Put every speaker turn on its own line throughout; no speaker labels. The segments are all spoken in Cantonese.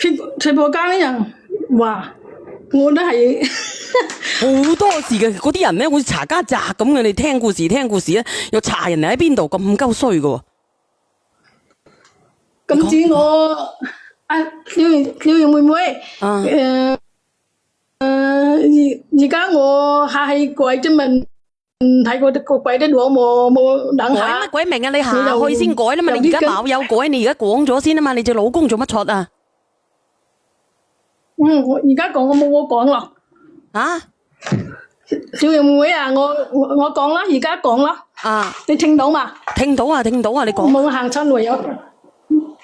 佢婆家啲人話我都係
好多事嘅，嗰啲人咧好似查家宅咁嘅，你聽故事啊，又查人哋喺邊度咁鳩衰嘅。
今次我小妹妹，而家我下去鬼啫問睇個鬼得我冇等
改
下
乜鬼名啊？你下去先改啦嘛，你而家冇有改，你而家講咗先啊嘛，你隻老公做乜錯啊？
我而家講我冇講咯。
啊？
小妹妹啊，我講啦，而家講啦。
啊？
你聽到嘛？
聽到啊，你講。
冇行親嚟有。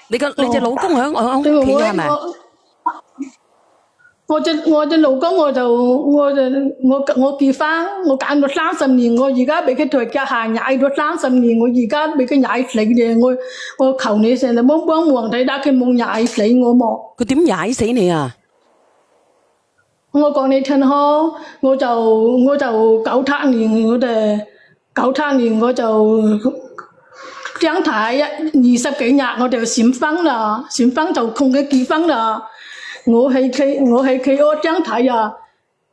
你隻老公喺屋企係咪？
我隻老公我結婚，我揀咗30年，我而家俾佢台腳下踩咗30年，我而家俾佢踩死嘅，我求你成日幫忙睇下佢冇踩死我冇。
佢點踩死你啊？
我講你聽好，我就97年，我就張太20幾日我就閃婚啦，閃婚就同佢結婚啦。我係佢屋張太啊，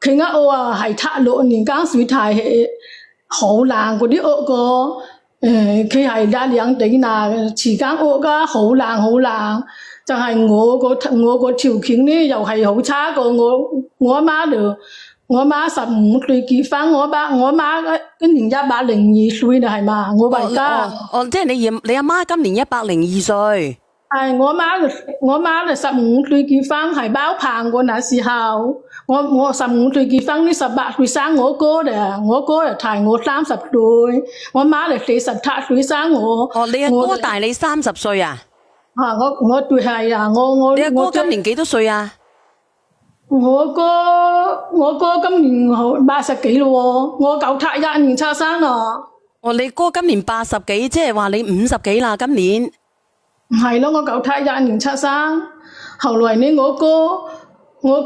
佢間屋啊係76年間水太係好爛嗰啲屋個，佢係1-2地嗱，遲間屋噶好爛，就係我個條件咧又係好差過我阿媽度。我阿媽15歲結婚，我阿媽今年102歲啦，係嘛？我為家。
即係你阿媽今年102歲。係
我阿媽就15歲結婚，係包棚個那時候。我15歲結婚，呢18歲生我哥嘅，我哥就大我30歲，我阿媽就47歲生我。
你阿哥大你30歲啊？
我對係啊，
你阿哥今年幾多歲啊？
我哥今年80幾咯，我91年出生啦。
你哥今年80幾，即係話你50幾啦，今年。
係咯，我91年出生，後來呢我哥，我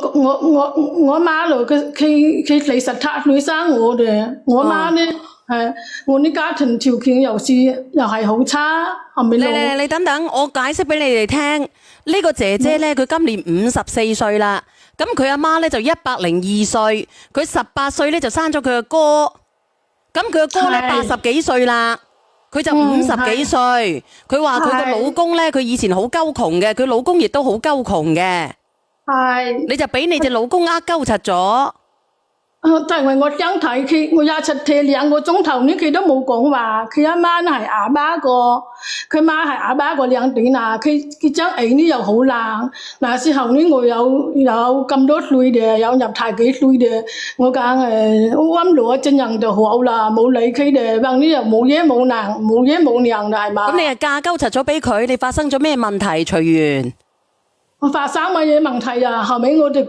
阿媽咯，佢47歲生我哋，我阿媽呢我啲家庭條件又係好差，後尾
你等等，我解釋俾你哋聽，呢個姐姐咧佢今年54歲啦。咁佢阿媽咧就102歲，佢18歲咧就生咗佢個哥，咁佢個哥咧80幾歲啦，佢就50幾歲。佢話佢個老公咧，佢以前好鳩窮嘅，佢老公亦都好鳩窮嘅。
係。
你就俾你隻老公鳩柒咗。
但係我想睇佢，我一出睇2個鐘頭呢，佢都冇講話。佢阿媽係啞巴個，佢媽係啞巴個2點啊。佢張耳呢又好爛。嗱時候呢我有咁多歲嘅，有入太幾歲嘅，我講溫羅真人就好啦，冇理佢哋，話呢又冇嘢冇娘啦，係嘛？
咁你係嫁鳩柒咗俾佢，你發生咗咩問題？隨緣。
我發生乜嘢問題啊？後尾我就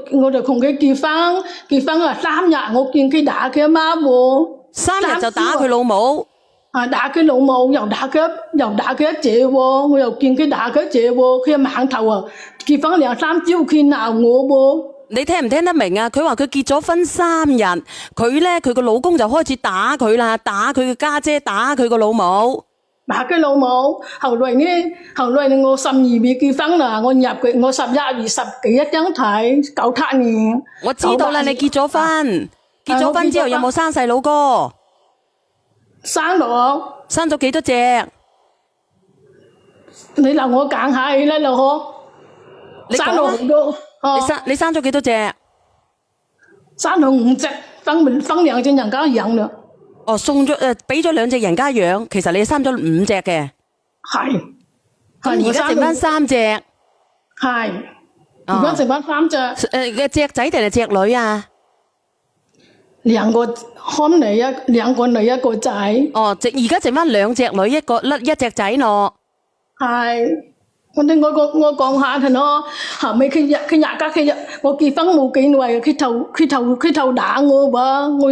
同佢結婚啊3日，我見佢打佢阿媽喎。
3日就打佢老母？
打佢老母，又打佢一姐喎，我又見佢打佢一姐喎，佢猛頭啊！結婚2-3朝，佢鬧我喎。
你聽唔聽得明啊？佢話佢結咗婚3日，佢個老公就開始打佢啦，打佢嘅家姐，打佢個老母。
打佢老母，後來呢我12月結婚啦，我11月10幾一張睇97年。
我知道啦，你結咗婚之後有冇生細佬哥？
生咗。
生咗幾多隻？
你留我揀下你啦，嗬。生咗好多。
你生咗幾多隻？
生咗5隻，分2隻人家養啦。
俾咗2隻人家養，其實你生咗5隻嘅。
係。
咁而家剩翻3隻。
係。而家剩翻3隻。
嘅隻仔定係隻女啊
？2個看女2個女1個仔。
而家剩翻2隻女一隻仔咯。
係。我講下佢咯，後尾佢我結婚冇幾耐，佢頭打我喎，我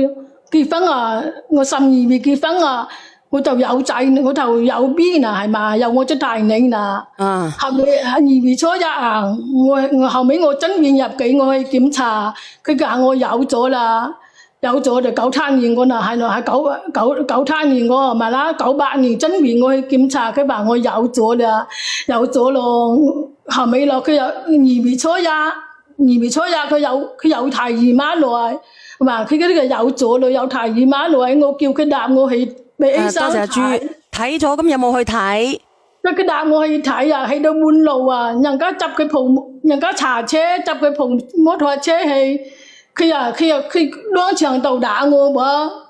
結婚啊，我12月結婚啊，我就有仔，我頭有 B 啦，係嘛，有我隻大女啦。後尾喺2月初1啊，我後尾我真院入境，我去檢查，佢話我有咗啦，有咗就97年我啦，係咯，係97年我咪啦，98年真院我去檢查，佢話我有咗啦，有咗咯。後尾落佢有2月初一佢有提姨媽來，話佢嗰啲有咗女有提姨媽來，我叫佢帶我去俾 A 生
多謝阿朱睇咗，咁有冇去睇？
佢帶我去睇啊，去到半路啊，人家查車執佢部摩托車去，佢當場度打我喎。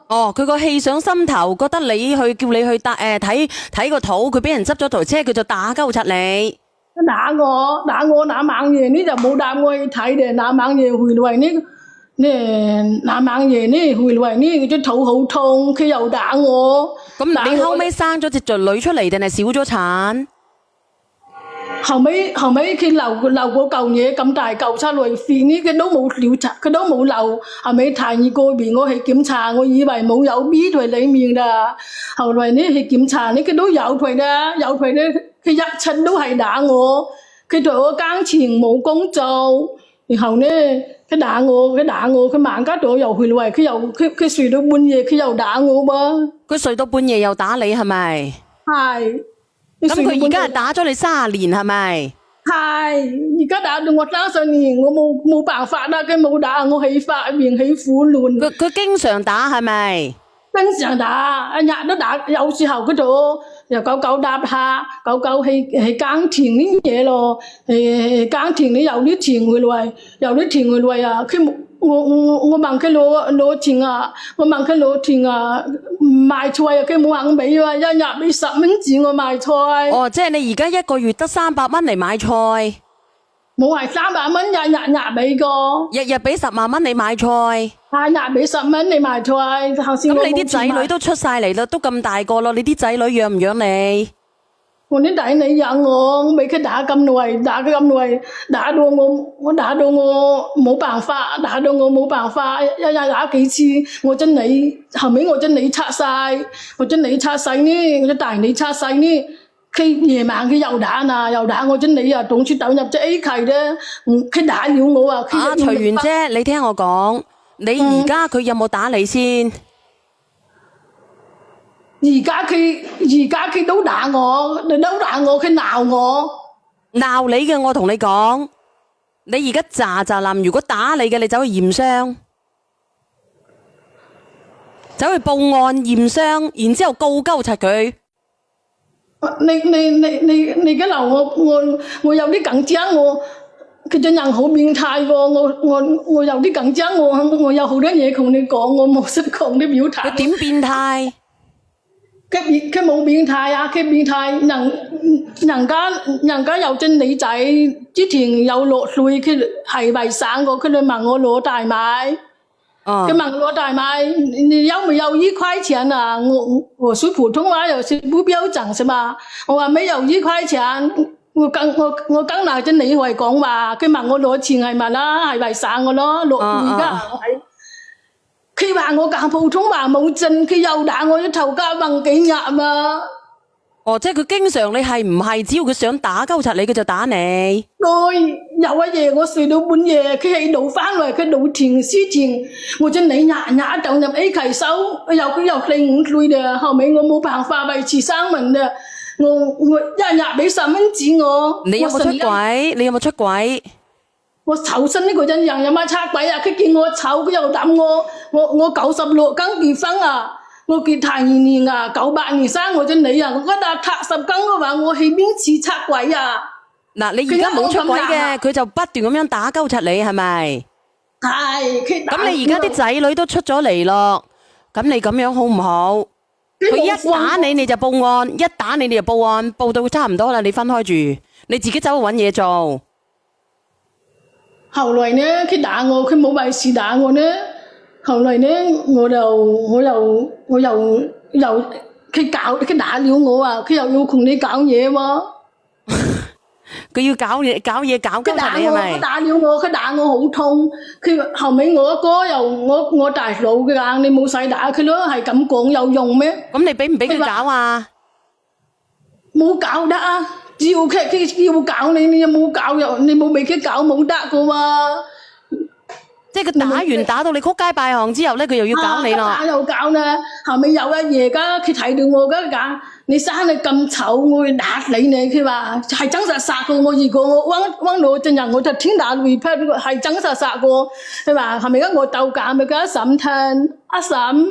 哦，佢個氣上心頭，覺得你去叫你去睇個肚，佢俾人執咗台車，佢就打鳩柒你。
打我那晚夜呢就冇帶我去睇嘅，那晚夜回來呢那晚夜呢回來呢佢隻肚好痛，佢又打我。
咁你後尾生咗隻女出嚟定係小咗產？
後尾佢留個舊嘢咁大嚿出嚟，肺呢佢都冇調查，佢都冇留。後尾第二個月我去檢查，我以為冇有 B 在裡面啦。後來呢去檢查呢佢都有佢啦，有佢呢佢一親都係打我，佢對我耕田冇工做，然後呢佢打我，佢萬家度又回來，佢睡到半夜佢又打我噃。
佢睡到半夜又打你係咪？
係。
咁佢而家係打咗你30年係咪？
係，而家打到我30年，我冇辦法啦，佢冇打我起法面起苦亂。
佢經常打係咪？
經常打，日都打，有時候佢就又狗搭下，狗去耕田啲嘢咯，耕田你有啲田回來啊，佢冇。我問佢攞錢啊，賣菜啊，佢冇肯俾啊，一日俾10蚊紙我賣菜。
哦，即係你而家一個月得300蚊嚟買菜？
冇係300蚊，日俾個。
日俾10萬蚊你買菜？
日俾10蚊你買菜。咁
你啲仔女都出晒嚟啦，都咁大個咯，你啲仔女養唔養你？
我啲仔女養我，俾佢打咁耐，打到我冇辦法，一日打幾次，我真理後尾我真理拆晒呢，我啲大理拆晒呢，佢夜晚佢又打我真理啊，動出走入隻 A 契咧，佢打擾我啊。
徐媛姐，你聽我講，你而家佢有冇打你先？
而家佢都打我，佢鬧我。
鬧你嘅，我同你講，你而家咋諗？如果打你嘅，你走去驗傷，走去報案驗傷，然之後告鳩柒佢。
你而家鬧我有啲緊張，佢隻人好變態喎，我有啲緊張，我有好多嘢同你講，我冇識講啲表態。
佢點變態？
佢冇變態啊！佢變態，人家有隻女仔之前有落水，佢係為生過，佢就問我攞大米。佢問我攞大米，你有沒有1塊錢啊？我說普通話又是不標準是嘛？我話沒有1塊錢，我跟那隻女孩講話，佢問我攞錢係咪啦？係為生我咯，而家係。佢話我講普通話冇盡，佢又打我一頭家問幾日啊！
哦，即係佢經常你係唔係？只要佢想打鳩柒你，佢就打你。
對，有一夜我睡到半夜，佢喺度翻嚟，佢到田書田，我真你日就入 A 期收，佢又4、5歲嘅，後尾我冇辦法維持生命嘅，我一日俾10蚊紙我。
你有冇出軌？
我醜身呢個人有乜出軌啊？佢見我醜，佢又抌我。我96剛結婚啊，我結太2年啊，98年生我隻女啊，我覺得80剛嘅話，我係邊次出軌啊？
嗱，你而家冇出軌嘅，佢就不斷咁樣打鳩柒你，係咪？
係。
咁你而家啲仔女都出咗嚟咯，咁你咁樣好唔好？佢一打你你就報案，一打你就報案，報到差唔多啦，你分開住，你自己走去揾嘢做。
後來呢，佢打我，佢冇為事打我呢。後來呢，我又佢打擾我啊，佢又要同你搞嘢喎。
佢要搞嘢搞鳩柒你係咪？
佢打擾我，佢打我好痛。佢後尾我阿哥又我大佬嘅硬，你冇使打佢咯，係咁講有用咩？
咁你俾唔俾佢搞啊？
冇搞得啊！只要佢要搞你，你又冇搞又，你冇俾佢搞冇得噶喎。
即係佢打到你曲街敗巷之後咧，佢又要搞你咯。
打又搞啦，後尾有一夜噶，佢睇到我噶你生得咁醜，我會打你呢。佢話係真實實個，我如果我揾到證人，我就天打雷劈，係真實實個。佢話係咪而家我鬥假咪跟阿嬸聽，阿嬸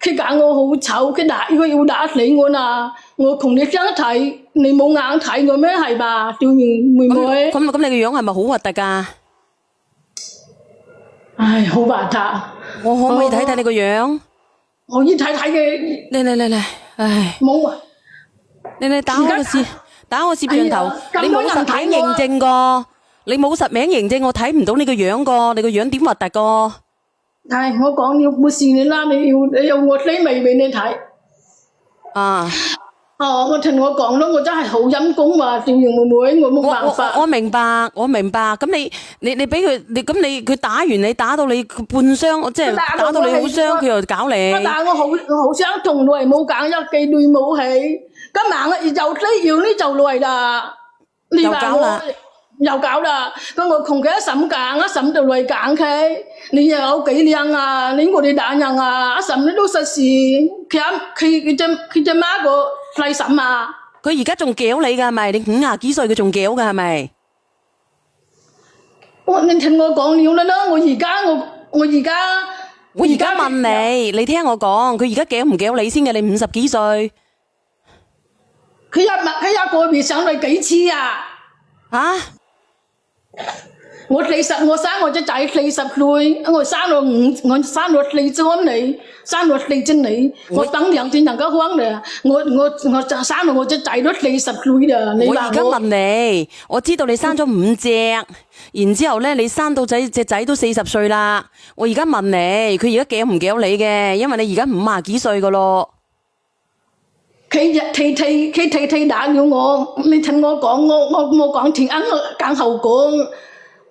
佢講我好醜，佢要打死我啦！我同你相睇，你冇眼睇我咩係吧？吊完妹妹。
咁你個樣係咪好核突㗎？
唉，好核突。
我可唔可以睇睇你個樣？
我要睇睇嘅。
嚟，唉。
冇啊！
你打我攝像頭，
哎、
你冇實名認證個，你冇實名認證，我睇唔到你個樣個，你個樣點核突個？
係我講要冇事你啦，你要我死未俾你睇。
啊！
我同我講咯，我真係好陰功啊！趙妹妹，我冇辦法。
我明白。咁你俾佢，佢打完你打到你半傷，即係打到你好傷，佢又搞你。
但係我好傷，從來冇講一記對冇起。今晚又需要呢就來啦，你話我又搞啦。咁我同佢一嬸講，一嬸就嚟講佢，你又有幾靚啊？你我哋打人啊？阿嬸你都實事，佢只媽個細嬸啊。
佢而家仲屌你㗎係咪？你50幾歲佢仲屌㗎係咪？
你聽我講了啦，我而家
問你聽我講，佢而家屌唔屌你先嘅？你50幾歲？
佢一個月上嚟幾次啊？
啊？
我生我隻仔40歲，我生咗4張你，生咗4隻你，我等2天人家慌啦，我就生咗我隻仔都40歲啦。
我而家問你，我知道你生咗5隻，然之後咧你生到隻仔都40歲啦。我而家問你，佢而家夾唔夾你嘅？因為你而家50幾歲噶咯。
佢打擾我，你聽我講，我冇講前因講後果，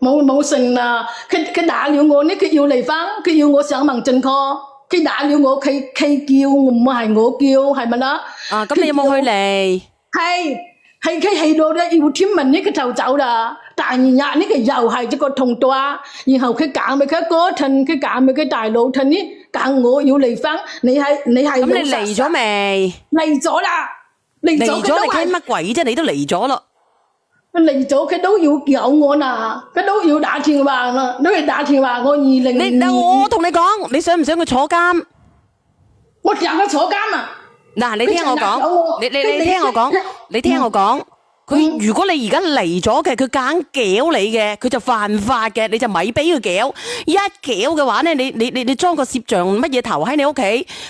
冇成啦。佢打擾我呢，佢要離婚，佢要我上民政科，佢打擾我，佢叫我唔係我叫，係咪啦？
啊，咁你有冇去嚟？
係佢去到咧要天文呢，佢就走啦。第二日呢個又係一個同桌，然後佢講俾佢哥聽，佢講俾佢大佬聽呢，講我要離婚，你係
咁你嚟咗未？
嚟咗啦，嚟咗
你傾乜鬼啫？你都嚟咗咯。
嚟咗佢都要咬我啦，佢都要打電話啦，都要打電話。我
我同你講，你想唔想佢坐監？
我想佢坐監啊！
嗱，你聽我講，你聽我講，佢如果你而家嚟咗嘅，佢夾硬撬你嘅，佢就犯法嘅，你就咪俾佢撬。一撬嘅話咧，你裝個攝像乜嘢頭喺你屋企，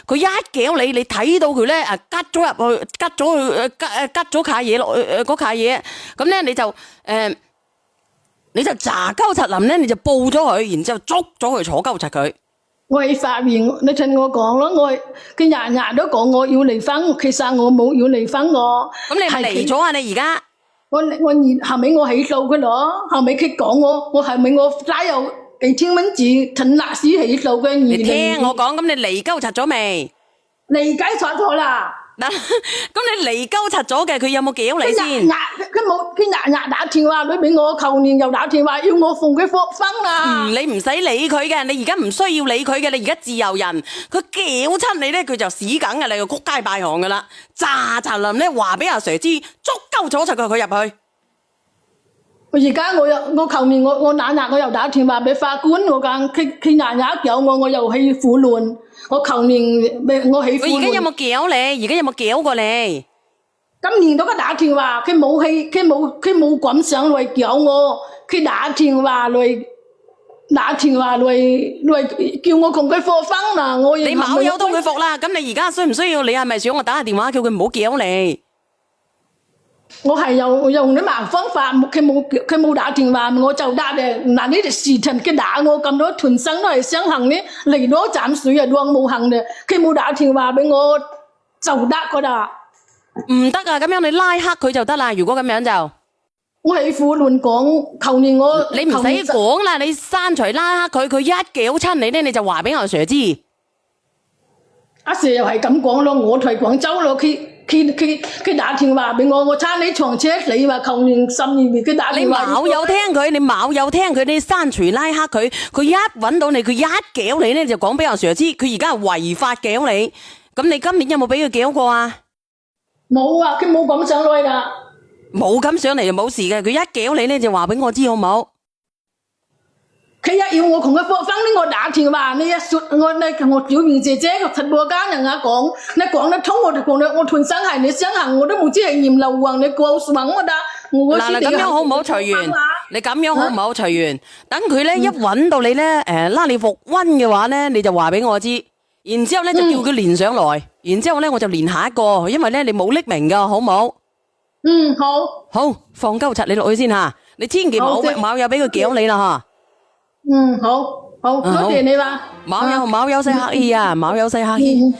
佢一撬你睇到佢咧吉咗入去，吉咗卡嘢落嗰卡嘢，咁咧你就查鳩柒林咧，你就報咗佢，然之後捉咗佢坐鳩柒佢。
我係法院，你聽我講咯，佢日日都講我要離婚，其實我冇要離婚我。
咁你係離咗啊？你而家？
我後尾我起訴佢咯，後尾佢講我後尾我拉有幾千蚊紙陳律師起訴嘅。
你聽我講，咁你離鳩柒咗未？
離鳩柒咗啦。
嗱，咁你離鳩柒咗嘅，佢有冇屌你先？
佢日日打電話俾我，求年又打電話要我同佢復婚啊！
你唔使理佢嘅，你而家唔需要理佢嘅，你而家自由人。佢屌親你咧，佢就屎梗嘅，你就仆街拜行噶啦。查林咧話俾阿 Sir 知，捉鳩咗佢入去。
而家我求年我日日我又打電話俾法官，我講佢日日有我又去苦亂。我求年我起苦亂。
佢而家有冇屌你？而家有冇屌過你？
今年都佢打電話，佢冇咁上嚟叫我，佢打電話嚟叫我同佢復婚啦。
你冇有同佢復啦？咁你而家需唔需要？你係咪想我打下電話叫佢唔好叫你？
我係用啲麻方法，佢冇打電話，我就打嘅。嗱呢條事情佢打我咁多團生都係相行呢，嚟到斬水啊，當冇行嘅。佢冇打電話俾我就得噶啦。
唔得啊！咁樣你拉黑佢就得啦。如果咁樣就，
我喺苦亂講，求年我
你唔使講啦，你刪除拉黑佢，佢一屌親你咧，你就話俾阿 Sir 知。
阿 Sir 又係咁講咯，我喺廣州咯，佢打電話俾我差你床車死話求年12月佢打電話。你冇
有聽佢，你刪除拉黑佢，佢一揾到你，佢一屌你咧就講俾阿 Sir 知，佢而家係違法屌你。咁你今年有冇俾佢屌過啊？
冇啊，佢冇咁上來㗎。
冇咁上嚟就冇事嘅，佢一叫你咧就話俾我知好冇？
佢一要我同佢放翻呢我打電話，你一說我表面姐姐個陳伯家人啊講，你講得通我就講我屯生係你想行我都冇知係鹽流黃你過爽我得，我
嗱咁樣好唔好隨緣？你咁樣好唔好隨緣？等佢咧一揾到你咧拉你復溫嘅話咧，你就話俾我知，然之後咧就叫佢連上來，然之後咧我就連下一個，因為咧你冇匿名噶，好冇？
好。
好，放鳩柒你落去先吓，你千祈冇有俾佢叫你啦吓。
好，多謝你啦。
冇有細客氣啊，冇有細客氣。